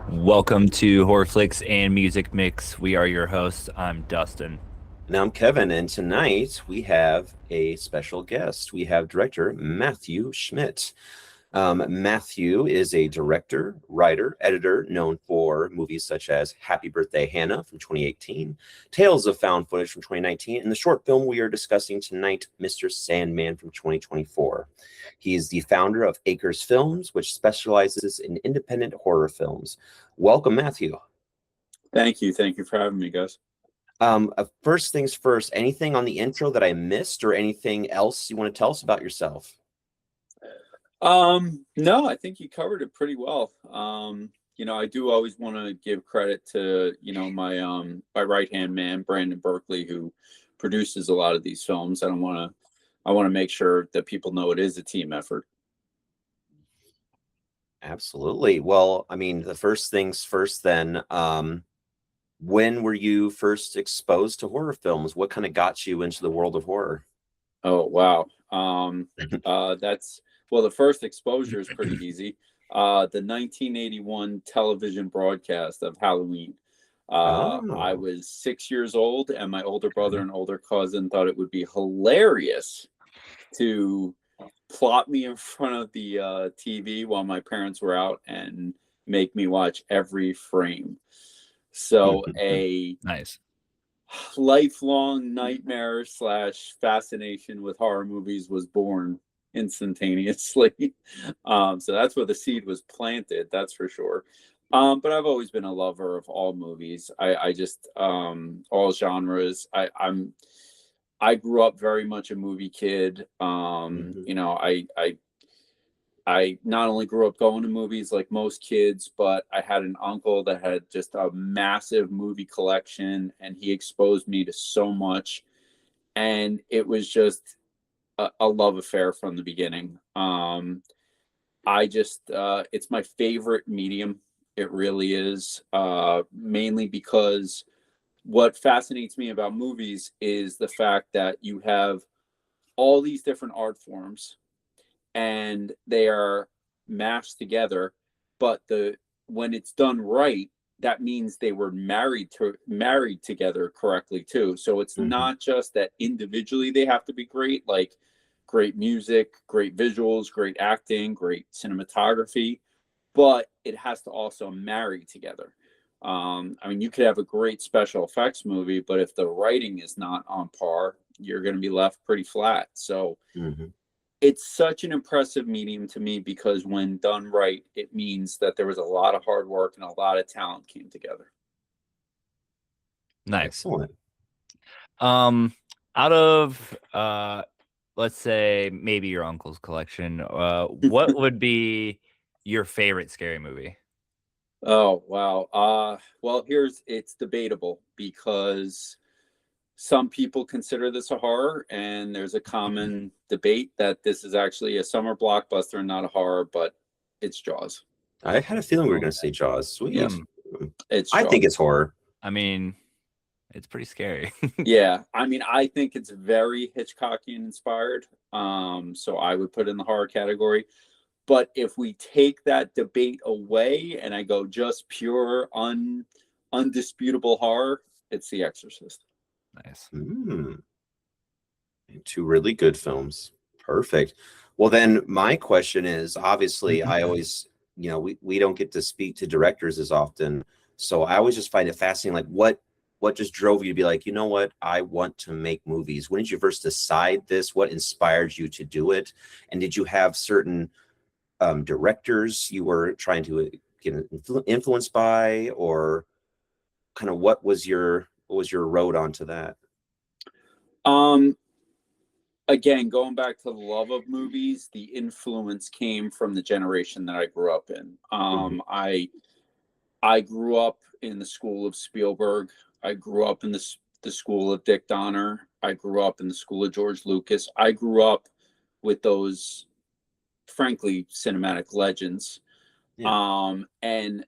Welcome to Horror Flicks and Music Mix. We are your hosts. I'm Dustin. And I'm Kevin, and tonight we have a special guest. We have director Matthew Schmidt. Matthew is a director, writer, editor known for movies such as Happy Birthday Hannah from 2018, Tales of Found Footage from 2019, and the short film we are discussing tonight, Mr. Sandman from 2024. He is the founder of Acres Films, which specializes in independent horror films. Welcome, Matthew. Thank you. Thank you for having me, guys. First things first, anything on the intro that I missed or anything else you want to tell us about yourself? No, I think you covered it pretty well. I do always want to give credit to, my right-hand man, Brandon Berkeley, who produces a lot of these films. I want to make sure that people know it is a team effort. Absolutely. Well, I mean, the first things first then, when were you first exposed to horror films? What kind of got you into the world of horror? Oh, wow. The first exposure is pretty easy. The 1981 television broadcast of Halloween. I was 6 years old, and my older brother and older cousin thought it would be hilarious to plot me in front of the TV while my parents were out and make me watch every frame. So a Nice. lifelong nightmare / fascination with horror movies was born instantaneously. So that's where the seed was planted, that's for sure. But I've always been a lover of all movies. I just all genres. I grew up very much a movie kid. I not only grew up going to movies like most kids, but I had an uncle that had just a massive movie collection, and he exposed me to so much. And it was just a love affair from the beginning. It's my favorite medium. It really is, mainly because what fascinates me about movies is the fact that you have all these different art forms and they are mashed together, but when it's done right, that means they were married together correctly too. So it's not just that individually they have to be great, like great music, great visuals, great acting, great cinematography, but it has to also marry together. You could have a great special effects movie, but if the writing is not on par, you're going to be left pretty flat. So it's such an impressive medium to me because when done right, it means that there was a lot of hard work and a lot of talent came together. Nice. Excellent. Out of let's say maybe your uncle's collection, what would be your favorite scary movie? Oh, wow. It's debatable because some people consider this a horror, and there's a common debate that this is actually a summer blockbuster and not a horror, but it's Jaws. I had a feeling we were going to say Jaws. Sweet. Yeah. I think it's horror. I mean, it's pretty scary. Yeah. I think it's very Hitchcockian inspired. So I would put it in the horror category. But if we take that debate away and I go just pure, undisputable horror, it's The Exorcist. Nice. Two really good films. Perfect. Well, then my question is, obviously, I always, we don't get to speak to directors as often. So I always just find it fascinating. Like what just drove you to be like, you know what, I want to make movies? When did you first decide this? What inspired you to do it? And did you have certain directors you were trying to get influenced by, or kind of what was your road onto that? Again, going back to the love of movies, the influence came from the generation that I grew up in. I grew up in the school of Spielberg. I grew up in the school of Dick Donner. I grew up in the school of George Lucas. I grew up with those, frankly, cinematic legends. And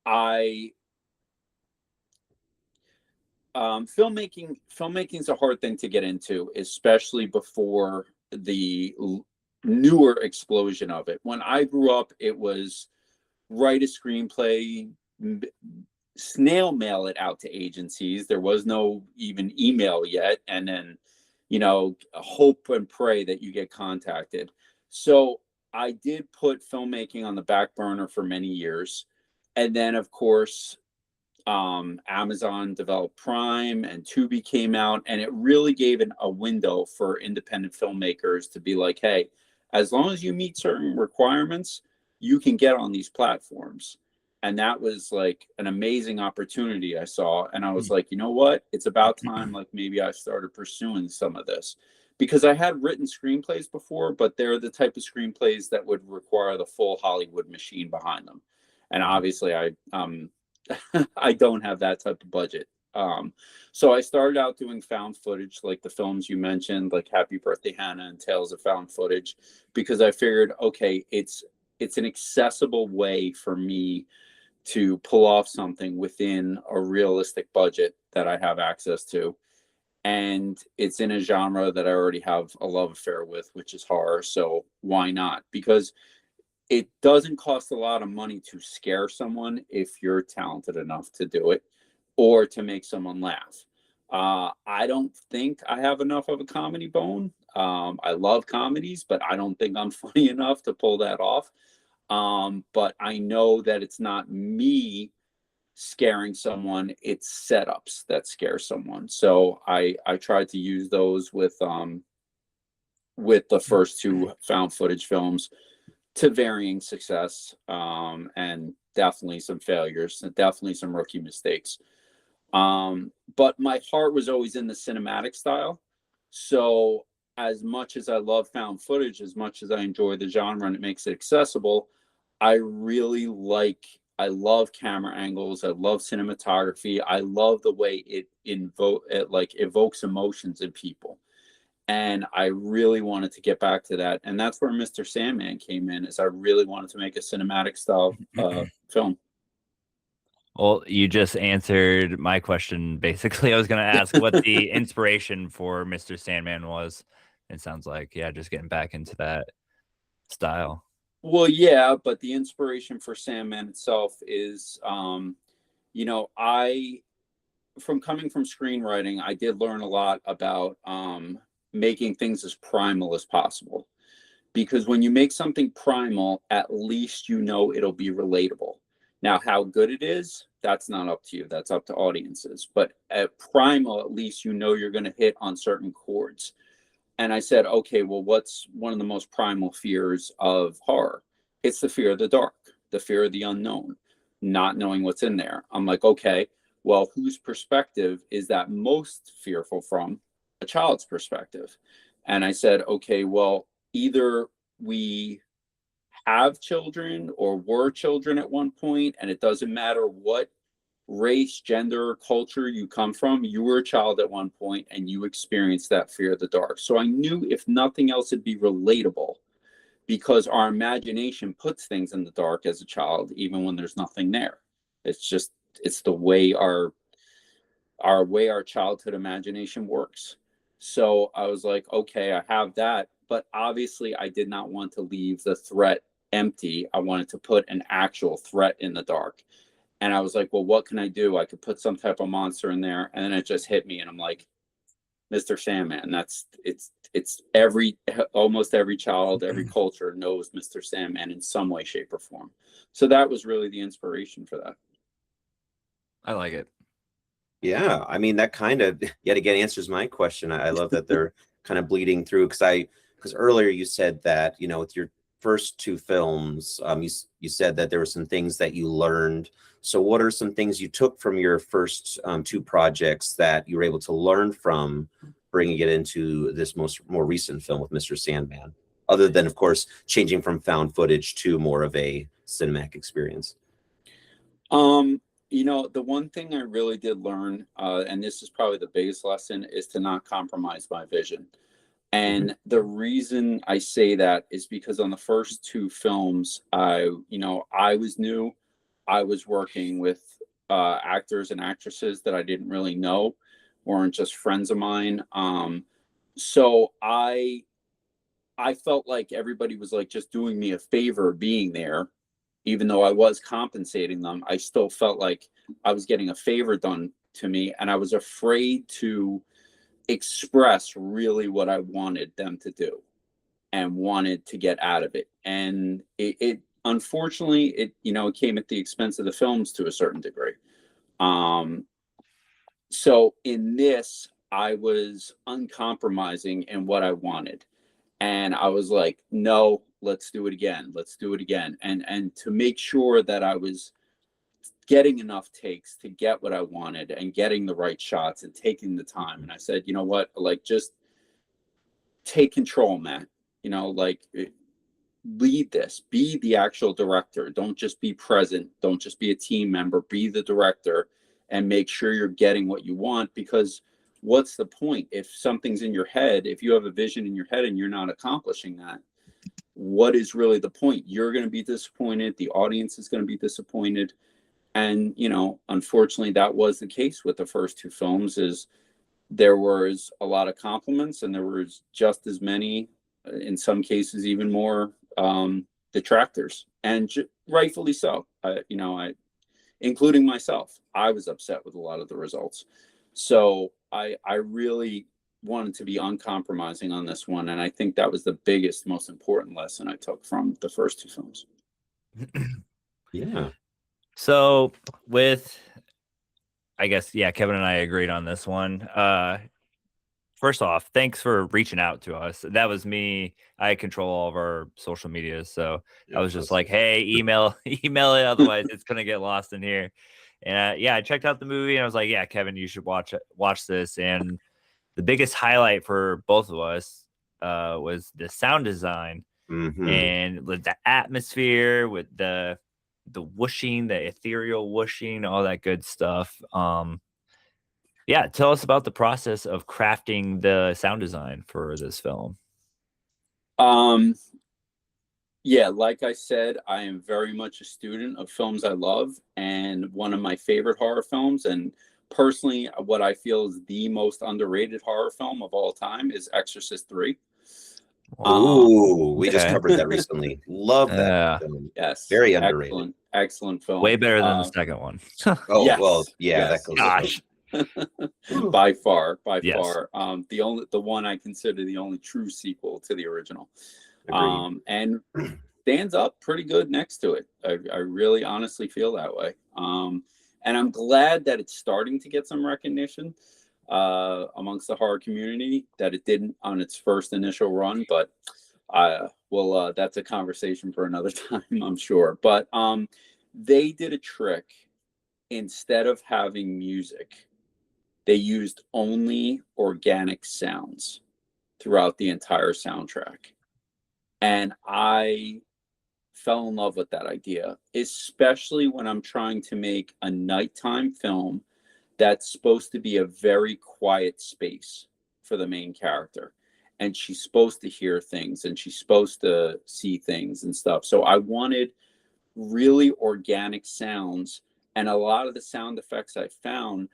I filmmaking is a hard thing to get into, especially before the newer explosion of it. When I grew up, it was write a screenplay, m- snail mail it out to agencies. There was no even email yet. And then, hope and pray that you get contacted. So I did put filmmaking on the back burner for many years. And then, of course, Amazon developed Prime and Tubi came out, and it really gave a window for independent filmmakers to be like, hey, as long as you meet certain requirements, you can get on these platforms. And that was like an amazing opportunity I saw. And I was like, you know what? It's about time, like maybe I started pursuing some of this, because I had written screenplays before, but they're the type of screenplays that would require the full Hollywood machine behind them. And obviously I don't have that type of budget. So I started out doing found footage, like the films you mentioned, like Happy Birthday Hannah and Tales of Found Footage, because I figured, okay, it's an accessible way for me to pull off something within a realistic budget that I have access to. And it's in a genre that I already have a love affair with, which is horror. So why not? Because it doesn't cost a lot of money to scare someone if you're talented enough to do it, or to make someone laugh. I don't think I have enough of a comedy bone. I love comedies, but I don't think I'm funny enough to pull that off. But I know that it's not me scaring someone, it's setups that scare someone. So I tried to use those with the first two found footage films to varying success, and definitely some failures and definitely some rookie mistakes. But my heart was always in the cinematic style. So as much as I love found footage, as much as I enjoy the genre and it makes it accessible, I love camera angles. I love cinematography. I love the way it evokes emotions in people. And I really wanted to get back to that. And that's where Mr. Sandman came in, is I really wanted to make a cinematic style film. Well, you just answered my question. Basically, I was going to ask what the inspiration for Mr. Sandman was. It sounds like, yeah, just getting back into that style. Well, yeah, but the inspiration for Sandman itself is, from coming from screenwriting, I did learn a lot about making things as primal as possible. Because when you make something primal, at least it'll be relatable. Now, how good it is, that's not up to you. That's up to audiences. But at primal, at least you're going to hit on certain chords. And I said, okay, well, what's one of the most primal fears of horror? It's the fear of the dark, the fear of the unknown, not knowing what's in there. I'm like, okay, well, whose perspective is that most fearful from? A child's perspective. And I said, okay, well, either we have children or were children at one point, and it doesn't matter what race, gender, culture you come from, you were a child at one point and you experienced that fear of the dark. So I knew if nothing else, it'd be relatable, because our imagination puts things in the dark as a child, even when there's nothing there. It's the way our childhood imagination works. So I was like, okay, I have that. But obviously, I did not want to leave the threat empty. I wanted to put an actual threat in the dark. And I was like, well, what can I do? I could put some type of monster in there. And then it just hit me. And I'm like, Mr. Sandman. Almost every child, every culture knows Mr. Sandman in some way, shape, or form. So that was really the inspiration for that. I like it. Yeah, I mean, that kind of yet again answers my question. I love that they're kind of bleeding through, because earlier you said that, with your first two films, you said that there were some things that you learned. So what are some things you took from your first two projects that you were able to learn from bringing it into this more recent film with Mr. Sandman, other than, of course, changing from found footage to more of a cinematic experience? The one thing I really did learn, and this is probably the biggest lesson, is to not compromise my vision. And the reason I say that is because on the first two films, I was new. I was working with actors and actresses that I didn't really know, weren't just friends of mine. So I felt like everybody was like just doing me a favor being there, even though I was compensating them, I still felt like I was getting a favor done to me, and I was afraid to express really what I wanted them to do and wanted to get out of it. And it unfortunately, it came at the expense of the films to a certain degree. So in this, I was uncompromising in what I wanted. And I was like, no, let's do it again. Let's do it again. And to make sure that I was getting enough takes to get what I wanted and getting the right shots and taking the time. And I said, you know what, like, just take control, Matt. Like, lead this, be the actual director. Don't just be present. Don't just be a team member, be the director and make sure you're getting what you want. Because what's the point if something's in your head, if you have a vision in your head and you're not accomplishing that? What is really the point? You're going to be disappointed. The audience is going to be disappointed. And, unfortunately, that was the case with the first two films. Is there was a lot of compliments and there was just as many, in some cases, even more detractors, and rightfully so. I, including myself, I was upset with a lot of the results. So I really wanted to be uncompromising on this one, and I think that was the biggest, most important lesson I took from the first two films. Yeah. So I guess, yeah, Kevin and I agreed on this one. First off, thanks for reaching out to us. That was me. I control all of our social media. So I was just like, hey, email it. Otherwise it's going to get lost in here. And I checked out the movie and I was like, yeah, Kevin, you should watch this. And the biggest highlight for both of us was the sound design and with the atmosphere, with the whooshing, the ethereal whooshing, all that good stuff. Yeah, tell us about the process of crafting the sound design for this film. Yeah, like I said, I am very much a student of films I love, and one of my favorite horror films, and personally, what I feel is the most underrated horror film of all time, is Exorcist 3. Oh, we just covered that recently. Love that film. Yes, very underrated. Excellent film. Way better than the second one. Yes, well, yeah, yes, that goes. Gosh. by far. Yes. The one I consider the only true sequel to the original. Agreed. And stands up pretty good next to it. I really honestly feel that way. And I'm glad that it's starting to get some recognition amongst the horror community, that it didn't on its first initial run, but that's a conversation for another time, I'm sure. But they did a trick. Instead of having music, they used only organic sounds throughout the entire soundtrack. And I fell in love with that idea, especially when I'm trying to make a nighttime film that's supposed to be a very quiet space for the main character. And she's supposed to hear things and she's supposed to see things and stuff. So I wanted really organic sounds. And a lot of the sound effects I found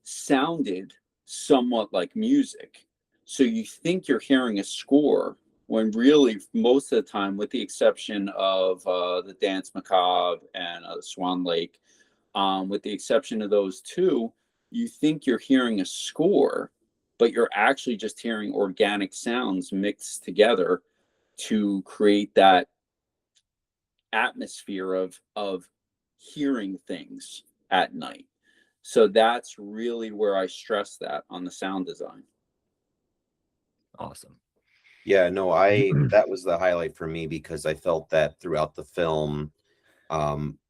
sounded somewhat like music. So you think you're hearing a score when really most of the time, with the exception of the Dance Macabre and Swan Lake, with the exception of those two, you think you're hearing a score, but you're actually just hearing organic sounds mixed together to create that atmosphere of hearing things at night. So that's really where I stress that on the sound design. Awesome. Yeah, no, that was the highlight for me, because I felt that throughout the film,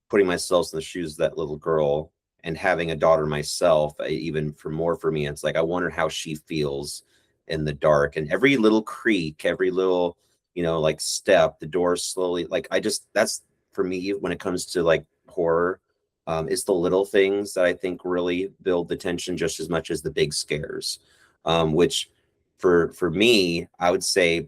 putting myself in the shoes of that little girl and having a daughter myself, even for me, it's like, I wonder how she feels in the dark, and every little creak, every little, like step, the door slowly, like, that's for me, when it comes to like horror, it's the little things that I think really build the tension just as much as the big scares, which for me, I would say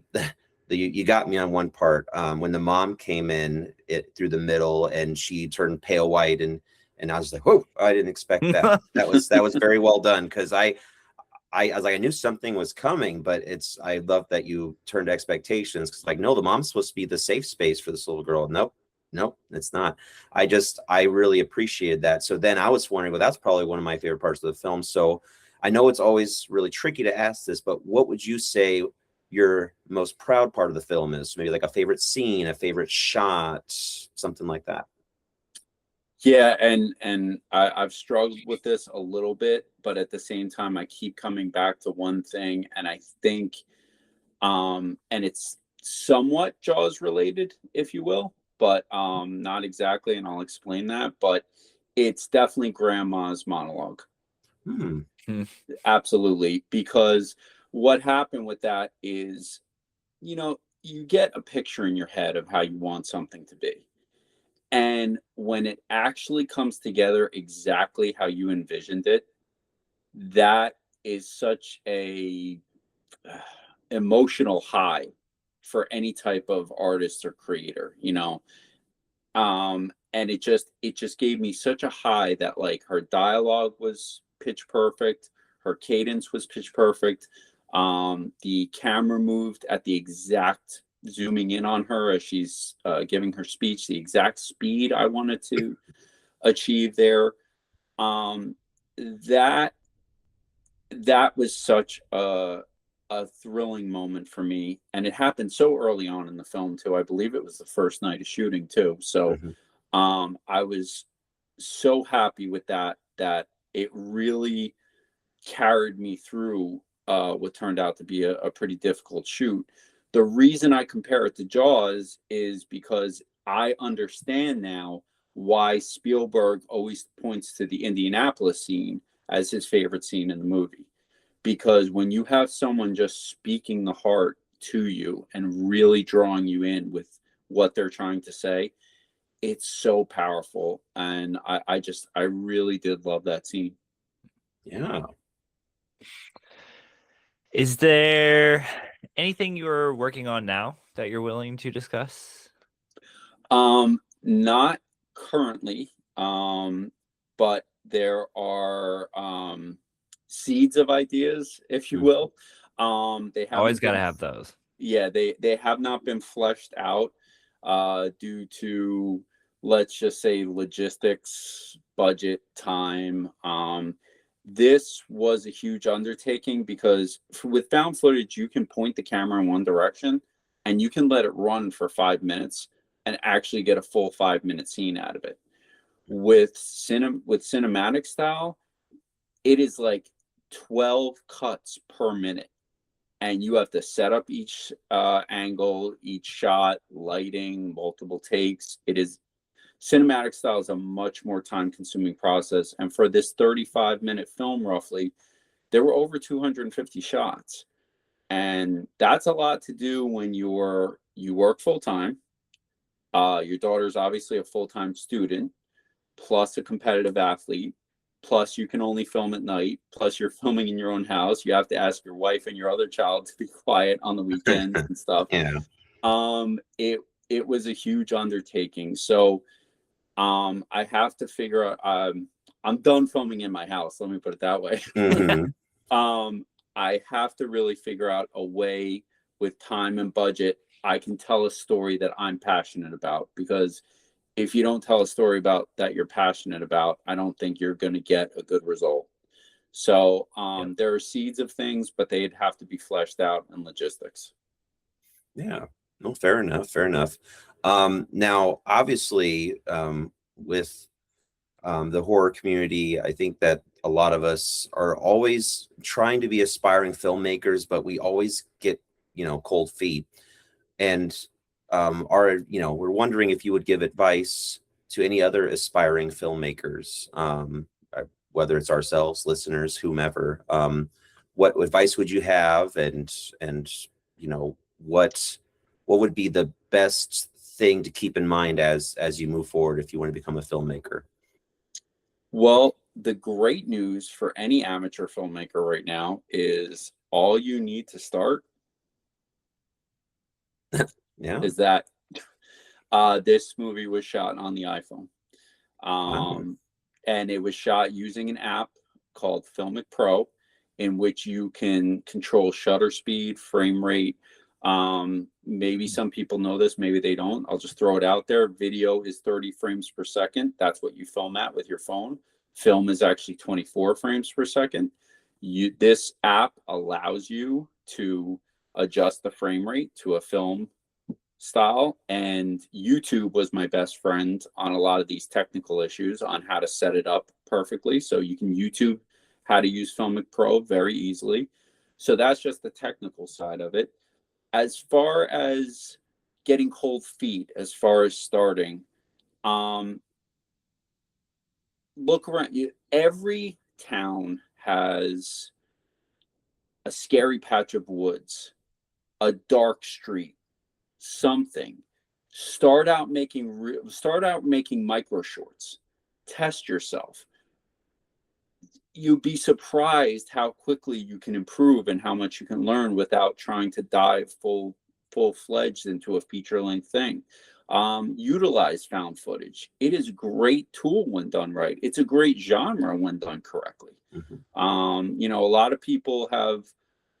you got me on one part, when the mom came in through the middle and she turned pale white, and I was like, whoa, I didn't expect that. that was very well done, because I was like, I knew something was coming, but I love that you turned expectations, because like, no, the mom's supposed to be the safe space for this little girl. Nope, Nope, it's not. I really appreciated that. So then I was wondering, well, that's probably one of my favorite parts of the film. So I know it's always really tricky to ask this, but what would you say your most proud part of the film is? Maybe like a favorite scene, a favorite shot, something like that. Yeah, and I've struggled with this a little bit, but at the same time, I keep coming back to one thing, and I think, and it's somewhat Jaws related, if you will, but not exactly, and I'll explain that. But it's definitely Grandma's monologue. Hmm. Absolutely, because what happened with that is, you get a picture in your head of how you want something to be. And when it actually comes together exactly how you envisioned it, that is such a emotional high for any type of artist or creator. And it just gave me such a high that, like, her dialogue was pitch perfect, her cadence was pitch perfect. The camera moved at the exact, zooming in on her as she's giving her speech, the exact speed I wanted to achieve there. um that that was such a thrilling moment for me, and it happened so early on in the film too. I believe it was the first night of shooting too. So Mhm. I was so happy with that it really carried me through what turned out to be a pretty difficult shoot. The reason I compare it to Jaws is because I understand now why Spielberg always points to the Indianapolis scene as his favorite scene in the movie. Because when you have someone just speaking the heart to you and really drawing you in with what they're trying to say, it's so powerful. And I really did love that scene. Yeah. Is there anything you're working on now that you're willing to discuss? Not currently, but there are seeds of ideas, if you Mm. will. They Always haven't got to been, have those. yeah, they have not been fleshed out due to, let's just say, logistics, budget, time. This was a huge undertaking because with found footage, you can point the camera in one direction and you can let it run for 5 minutes and actually get a full 5 minute scene out of it. With cinematic style, it is like 12 cuts per minute, and you have to set up each angle, each shot, lighting, multiple takes. It is Cinematic style is a much more time consuming process, and for this 35-minute film, roughly, there were over 250 shots, and that's a lot to do when you work full time. Your daughter's obviously a full time student, plus a competitive athlete. Plus, you can only film at night. Plus, you're filming in your own house. You have to ask your wife and your other child to be quiet on the weekends and stuff. Yeah. It was a huge undertaking. So, I have to figure out. I'm done filming in my house. Let me put it that way. Mhm. I have to really figure out a way with time and budget I can tell a story that I'm passionate about, because if you don't tell a story about that you're passionate about, I don't think you're going to get a good result. So Yep. there are seeds of things, but they'd have to be fleshed out in logistics. Yeah. No, fair enough. Fair enough. Now, obviously, with the horror community, I think that a lot of us are always trying to be aspiring filmmakers, but we always get, cold feet. And we're wondering if you would give advice to any other aspiring filmmakers, whether it's ourselves, listeners, whomever. What advice would you have, and what would be the best thing to keep in mind as you move forward if you want to become a filmmaker? Well, the great news for any amateur filmmaker right now is all you need to start Yeah. is that this movie was shot on the iPhone. Wow. And it was shot using an app called Filmic Pro, in which you can control shutter speed, frame rate, Maybe some people know this, maybe they don't. I'll just throw it out there. Video is 30 frames per second. That's what you film at with your phone. Film is actually 24 frames per second. This app allows you to adjust the frame rate to a film style, and YouTube was my best friend on a lot of these technical issues on how to set it up perfectly. So you can YouTube how to use Filmic Pro very easily. So that's just the technical side of it. As far as getting cold feet, as far as starting, look around you. Every town has a scary patch of woods, a dark street, something. Start out making micro shorts. Test yourself. You'd be surprised how quickly you can improve and how much you can learn without trying to dive full-fledged into a feature-length thing. Utilize found footage. It is a great tool when done right. It's a great genre when done correctly. You know, a lot of people have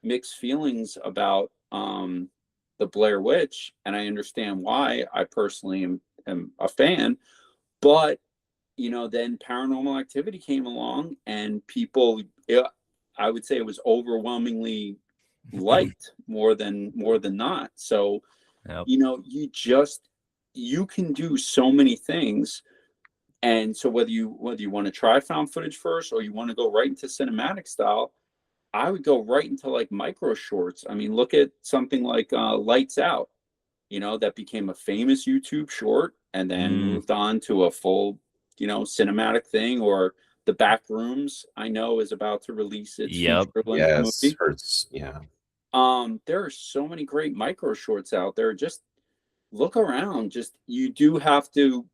mixed feelings about the Blair Witch, and I understand why. I personally am a fan, but you know, then Paranormal Activity came along, and people, I would say, it was overwhelmingly liked more than not. So, Yep. you know, you can do so many things. And so whether you want to try found footage first or you want to go right into cinematic style, I would go right into like micro shorts. I mean, look at something like Lights Out, you know, that became a famous YouTube short and then moved on to a full, you know, cinematic thing. Or The Back Rooms, I know, is about to release its feature-length movie. Hurts. Yeah. There are so many great micro shorts out there. Just look around. Just, you do have to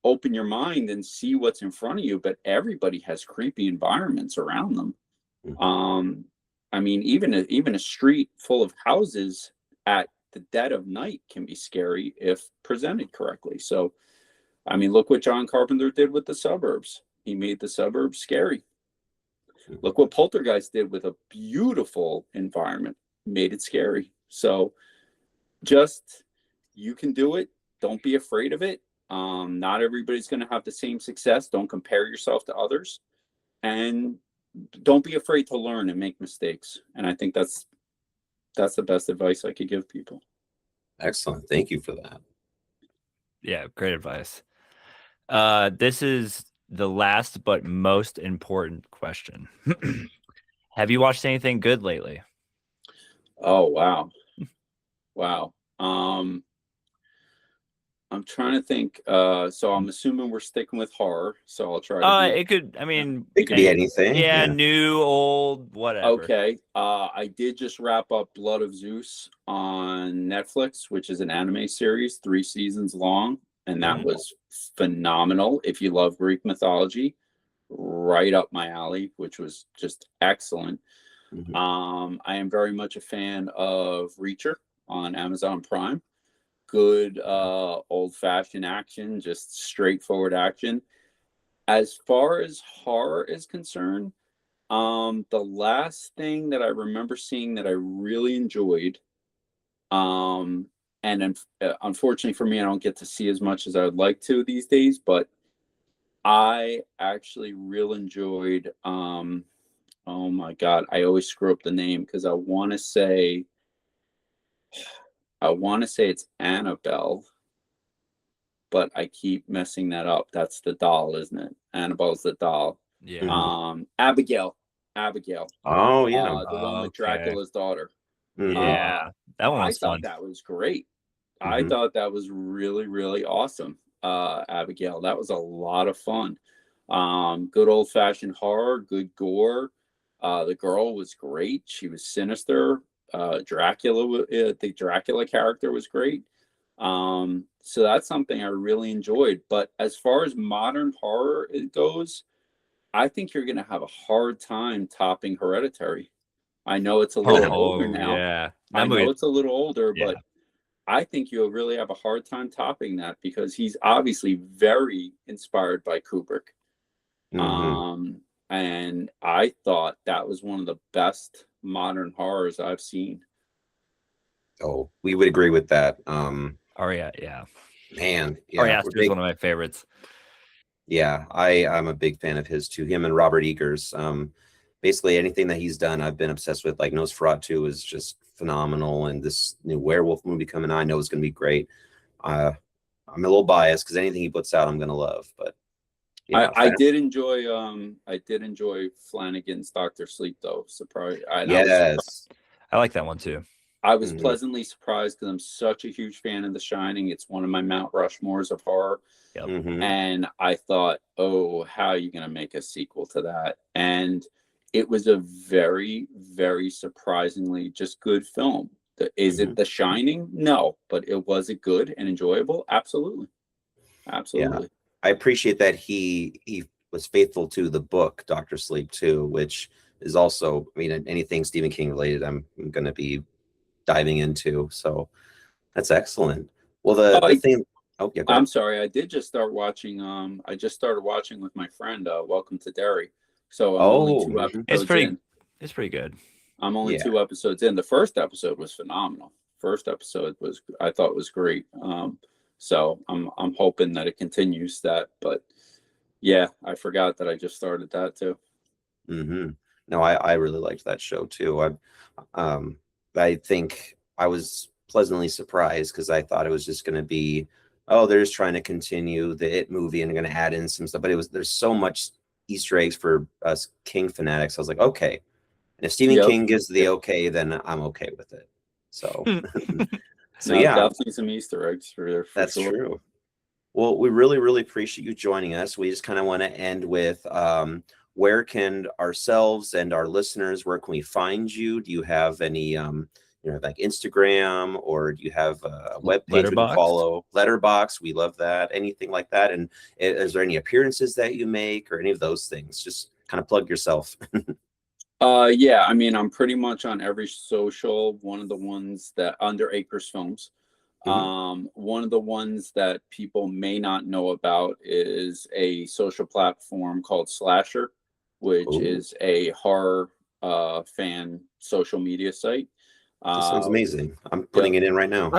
open your mind and see what's in front of you, but everybody has creepy environments around them. I mean, even a street full of houses at the dead of night can be scary if presented correctly. So, I mean, look what John Carpenter did with The Suburbs. He made The Suburbs scary. Look what Poltergeist did with a beautiful environment, made it scary. So just, you can do it. Don't be afraid of it. Not everybody's going to have the same success. Don't compare yourself to others, and don't be afraid to learn and make mistakes. And I think that's the best advice I could give people. Excellent. Thank you for that. Yeah, great advice. This is the last but most important question. Have you watched anything good lately? Oh, wow. Wow. I'm trying to think. So I'm assuming we're sticking with horror. So I'll try to be. It could, I mean, It could be anything. Yeah, new, old, whatever. Okay. I did just wrap up Blood of Zeus on Netflix, which is an anime series, 3 seasons long. And that was phenomenal. If you love Greek mythology, right up my alley, which was just excellent. I am very much a fan of Reacher on Amazon Prime. Good old-fashioned action, just straightforward action. As far as horror is concerned, the last thing that I remember seeing that I really enjoyed, and unfortunately for me, I don't get to see as much as I would like to these days, but I actually really enjoyed, oh my God, I always screw up the name because I want to say it's Annabelle, but I keep messing that up. That's the doll, isn't it? Annabelle's the doll. Yeah. Abigail. Oh, yeah. The one with Dracula's daughter. Yeah, that one was I thought fun. that was great. I thought that was really, really awesome. Abigail, that was a lot of fun. Good old-fashioned horror, good gore. The girl was great. She was sinister. Dracula, the Dracula character was great. So that's something I really enjoyed. But as far as modern horror it goes, I think you're going to have a hard time topping Hereditary. I know it's a little older now. Yeah. I know it's a little older, but I think you'll really have a hard time topping that because he's obviously very inspired by Kubrick. And I thought that was one of the best modern horrors I've seen. Oh, we would agree with that. Ari, yeah. Man, Ari yeah, we're Aster is big. one of my favorites. Yeah, I'm a big fan of his too. Him and Robert Eggers. Basically anything that he's done, I've been obsessed with. Like Nosferatu is just phenomenal, and this new werewolf movie coming out, I know is going to be great. I'm a little biased because anything he puts out, I'm going to love. But yeah, I did enjoy Flanagan's Doctor Sleep though. yes. I like that one too. I was pleasantly surprised because I'm such a huge fan of The Shining. It's one of my Mount Rushmores of horror. Yep. And I thought, oh, how are you going to make a sequel to that? And it was a very, very surprisingly just good film. Is it The Shining? No, but was it good and enjoyable? Absolutely. Absolutely. Yeah. I appreciate that he was faithful to the book Doctor Sleep too, which is also, I mean, anything Stephen King related, I'm going to be diving into. So that's excellent. Well, the thing. Oh yeah, I'm sorry. I did just start watching. I just started watching with my friend. Welcome to Derry. So I'm only 2 episodes in. It's pretty good. I'm only 2 episodes in. The first episode was phenomenal. I thought was great. So I'm hoping that it continues that. But yeah, I forgot that I just started that too. No, I really liked that show too. I think I was pleasantly surprised because I thought it was just going to be, oh, they're just trying to continue the It movie and going to add in some stuff. But there's so much Easter eggs for us King fanatics. I was like, okay. And if Stephen King gives the okay, then I'm okay with it. So, definitely some Easter eggs for that's sure. true. Well, we really, really appreciate you joining us. We just kind of want to end with where can ourselves and our listeners, where can we find you? Do you have any, like Instagram, or do you have a webpage we can follow? Letterbox, we love that. Anything like that. And is there any appearances that you make or any of those things? Just kind of plug yourself. Yeah, I mean, I'm pretty much on every social. One of the ones that under Acres Films. One of the ones that people may not know about is a social platform called Slasher, which is a horror fan social media site. That sounds amazing. I'm putting it in right now.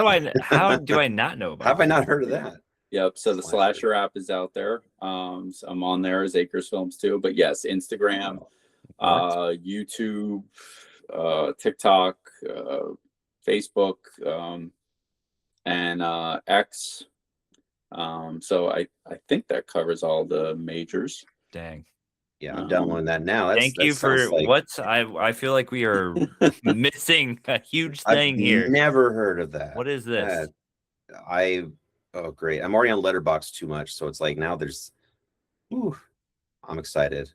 How do I not know about How have I not heard of that? Yep. So the Slasher app is out there. So I'm on there as Acres Films too. But yes, Instagram, YouTube, TikTok, Facebook, and X. So I think that covers all the majors. Dang. Yeah, I'm downloading that now. Thank you for I feel like we are missing a huge thing here. I've never heard of that. What is this? Oh great. I'm already on Letterbox too much, so it's like now there's I'm excited.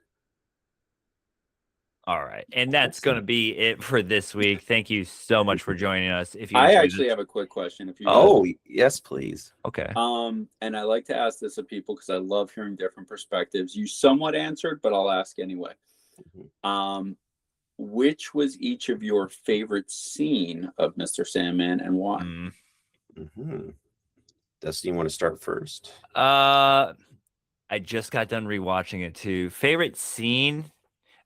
All right. And that's going to be it for this week. Thank you so much for joining us. I actually have a quick question. If you yes, please. Okay. And I like to ask this of people because I love hearing different perspectives. You somewhat answered, but I'll ask anyway. Which was each of your favorite scene of Mr. Sandman and why? Dusty, you want to start first? I just got done rewatching it too. Favorite scene?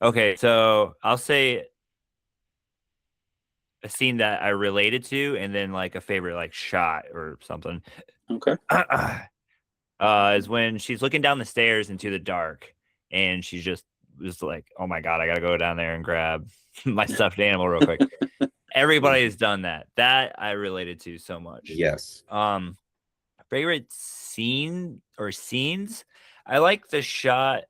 Okay, so I'll say a scene that I related to, and then like a favorite like shot or something. Okay. Is when she's looking down the stairs into the dark, and she's just like, "Oh my god, I gotta go down there and grab my stuffed animal real quick." Everybody's done that. That I related to so much. Yes. Favorite scene or scenes? I like the shot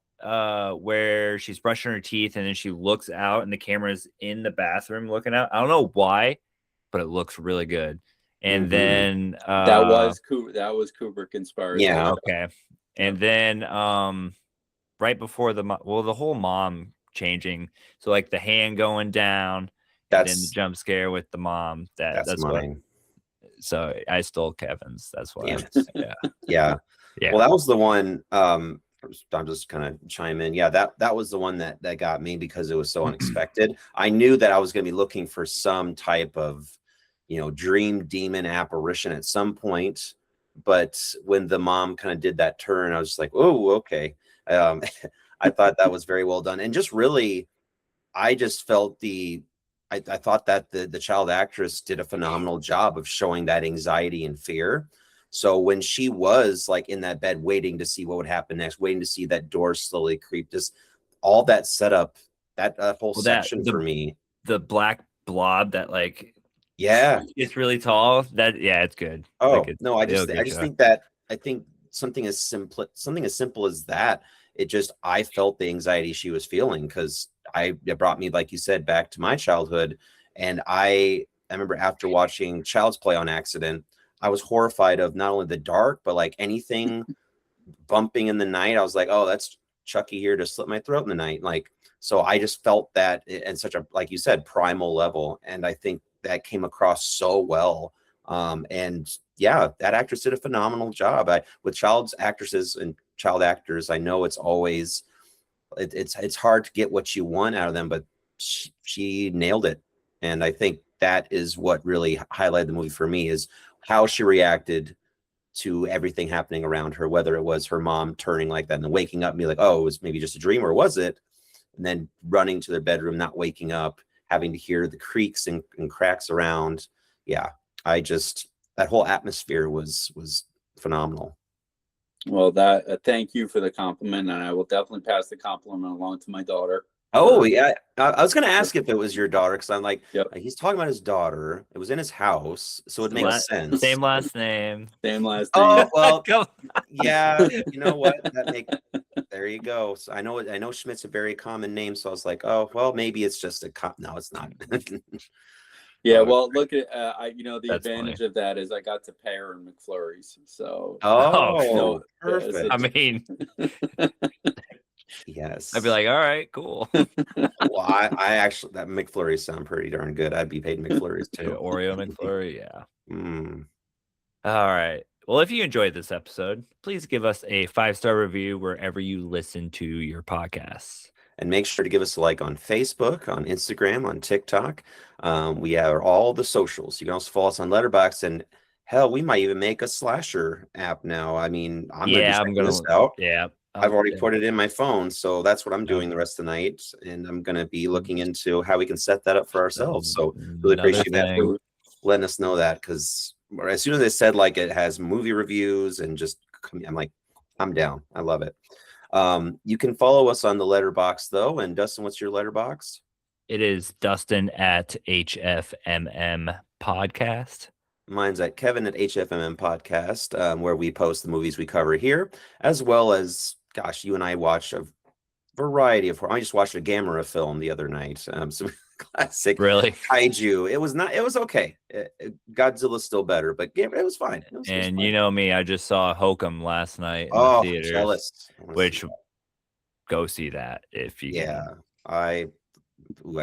where she's brushing her teeth and then she looks out and the camera's in the bathroom looking out. I don't know why, but it looks really good. And then that was Kubrick inspired. Yeah. Okay. And then right before the whole mom changing, so like the hand going down, and then the jump scare with the mom. That's mine. So I stole Kevin's. That's why. Yeah. Well, that was the one. I'm just kind of chime in. Yeah, that was the one that got me because it was so unexpected. I knew that I was going to be looking for some type of, dream demon apparition at some point. But when the mom kind of did that turn, I was just like, oh, okay. I thought that was very well done. And just really, I just felt the I thought that the child actress did a phenomenal job of showing that anxiety and fear. So when she was like in that bed waiting to see what would happen next, waiting to see that door slowly creep, just all that setup, that whole Well, that section for me. the black blob that like Yeah. it's really tall. That it's good. Oh Like no, I just good show. think that something as simple as that, I felt the anxiety she was feeling because it brought me, like you said, back to my childhood. And I remember after watching Child's Play on accident, I was horrified of not only the dark, but like anything bumping in the night. I was like, oh, that's Chucky here to slit my throat in the night. Like, so I just felt that at such a, like you said, primal level. And I think that came across so well. And yeah, that actress did a phenomenal job. With child actresses and child actors, I know it's always, it's hard to get what you want out of them, but she nailed it. And I think that is what really highlighted the movie for me, is how she reacted to everything happening around her, whether it was her mom turning like that and then waking up and be like, oh, it was maybe just a dream, or was it? And then running to their bedroom, not waking up, having to hear the creaks and cracks around. Yeah, that whole atmosphere was phenomenal. Well, thank you for the compliment, and I will definitely pass the compliment along to my daughter. Oh yeah, I was gonna ask if it was your daughter, because I'm like, Yep. He's talking about his daughter. It was in his house, so it makes sense. Same last name. Same last name. Oh well, yeah. You know what? There you go. So I know Schmidt's a very common name, so I was like, oh well, maybe it's just no, it's not. Yeah, well, look at the That's advantage funny. of that is I got to pay her in McFlurries. So Oh, perfect. I mean, yes. I'd be like, all right, cool. Well, I actually, that McFlurries sound pretty darn good. I'd be paid McFlurries too. Oreo McFlurry, yeah. Mm. All right. Well, if you enjoyed this episode, please give us a 5-star review wherever you listen to your podcasts. And make sure to give us a like on Facebook, on Instagram, on TikTok. We have all the socials. You can also follow us on Letterboxd, and hell, we might even make a slasher app now. I mean, I'm gonna this out. Yeah, I've already put it in my phone, so that's what I'm doing the rest of the night, and I'm gonna be looking into how we can set that up for ourselves. So really appreciate that for letting us know that, because as soon as they said like it has movie reviews and just, I'm like, I'm down. I love it. You can follow us on the Letterboxd though. And Dustin, what's your Letterboxd? It is Dustin at HFMM Podcast. Mine's at Kevin at HFMM Podcast, where we post the movies we cover here, as well as, gosh, you and I watch a variety of. I just watched a Gamera film the other night. Some classic kaiju. It was okay. Godzilla's still better, but it was fine. It was and fine. You know me, I just saw Hokum last night in the theaters. Jealous. Go see that if you can. I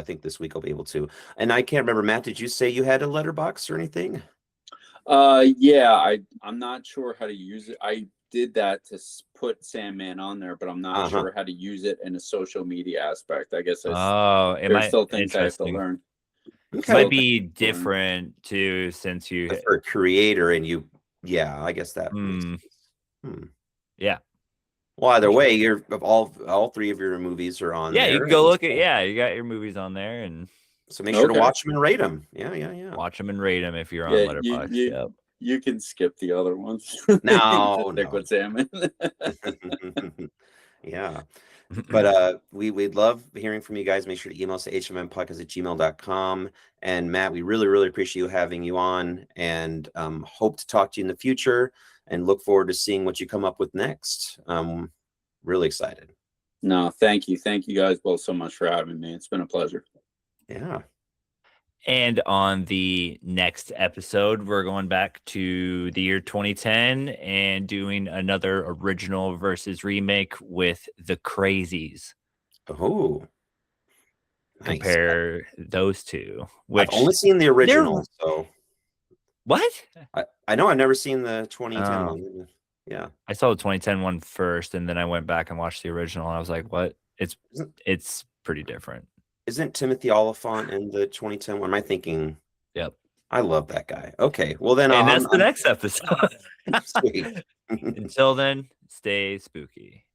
think this week I'll be able to. And I can't remember, Matt, did you say you had a letterbox or anything? Yeah, I'm not sure how to use it. I did that to put Sandman on there, but I'm not sure how to use it in a social media aspect. I guess there's still things I have to learn. Okay. Might be different too, since you for a creator and you, I guess that. Yeah. Well, either way, you're all three of your movies are on there. Yeah, you can go look at you got your movies on there, and so make sure to watch them and rate them. Yeah. Watch them and rate them if you're on Letterboxd. You can skip the other ones. No, Liquid salmon. Yeah. But we'd love hearing from you guys. Make sure to email us at hmmpodcast@gmail.com. And Matt, we really, really appreciate having you on, and hope to talk to you in the future, and look forward to seeing what you come up with next. Really excited. No, thank you. Thank you guys both so much for having me. It's been a pleasure. Yeah. And on the next episode, we're going back to the year 2010 and doing another original versus remake with The Crazies. Oh, compare those two. Which I've only seen the original. So what? I know I've never seen the 2010 one. Yeah, I saw the 2010 one first, and then I went back and watched the original, and I was like, "What? It's pretty different." Isn't Timothy Oliphant in the 2010 one? Am I thinking? Yep. I love that guy. Okay, well then, and that's the next episode. Sweet. Until then, stay spooky.